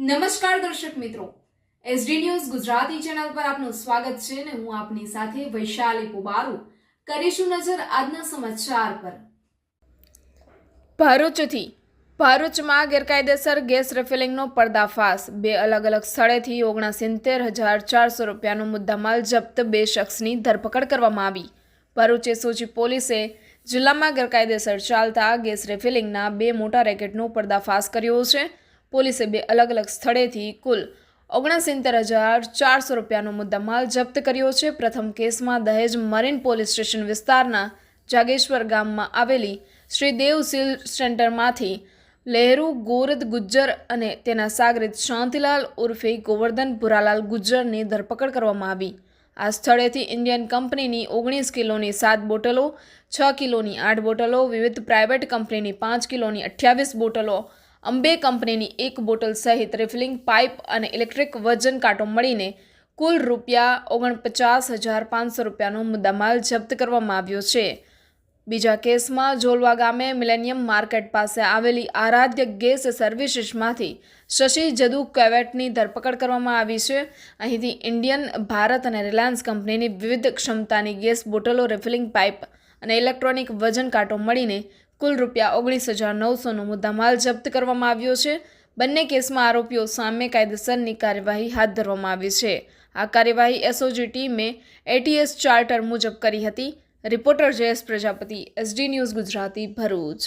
નમસ્કાર દર્શક મિત્રો, એસડી ન્યૂઝ ગુજરાતી ચેનલ પર આપનું સ્વાગત છે ને હું આપની સાથે વૈશાલી પુબારુ કરીશું નજર આજના સમાચાર પર। ભરૂચમાં ગેરકાયદેસર ગેસ રિફિલિંગનો પર્દાફાશ। બે અલગ સ્થળેથી 69,400 રૂપિયાનો મુદ્દામાલ જપ્ત। 2 શખ્સની ધરપકડ કરવામાં આવી। ભરૂચ એસઓજી પોલીસે જિલ્લામાં ગેરકાયદેસર ચાલતા ગેસ રિફિલિંગના 2 મોટા રેકેટનો પર્દાફાશ કર્યો છે। પોલીસે 2 અલગ સ્થળેથી કુલ 69,400 રૂપિયાનો મુદ્દામાલ જપ્ત કર્યો છે। પ્રથમ કેસમાં દહેજ મરીન પોલીસ સ્ટેશન વિસ્તારના જાગેશ્વર ગામમાં આવેલી શ્રી દેવ સિલ સેન્ટરમાંથી લહેરુ ગોરદ ગુજ્જર અને તેના સાગરીત શાંતિલાલ ઉર્ફે ગોવર્ધન ભુરાલાલ ગુજ્જરની ધરપકડ કરવામાં આવી। આ સ્થળેથી ઇન્ડિયન કંપનીની 19 કિલોની 7 બોટલો, 6 કિલોની 8 બોટલો, વિવિધ પ્રાઇવેટ કંપનીની 5 કિલોની 28 બોટલો, અંબે કંપનીની 1 બોટલ સહિત રિફિલિંગ પાઇપ અને ઇલેક્ટ્રિક વજન કાંટો મળીને કુલ ₹49,500 રૂપિયાનો મુદ્દામાલ જપ્ત કરવામાં આવ્યો છે। બીજા કેસમાં જોલવા ગામે મિલેનિયમ માર્કેટ પાસે આવેલી આરાધ્ય ગેસ સર્વિસીસમાંથી શશી જદુ કેવેટની ધરપકડ કરવામાં આવી છે। અહીંથી ઇન્ડિયન, ભારત અને રિલાયન્સ કંપનીની વિવિધ ક્ષમતાની ગેસ બોટલો, રિફિલિંગ પાઇપ અને ઇલેક્ટ્રોનિક વજન કાંટો મળીને કુલ ₹19,900નો મુદ્દામાલ જપ્ત કરવામાં આવ્યો છે। બંને કેસમાં આરોપીઓ સામે કાયદેસરની કાર્યવાહી હાથ ધરવામાં આવી છે। આ કાર્યવાહી એસઓજી ટીમે એટીએસ ચાર્ટર મુજબ કરી હતી। Reporter Jayesh Prajapati, SD news Gujarati, Bharuch.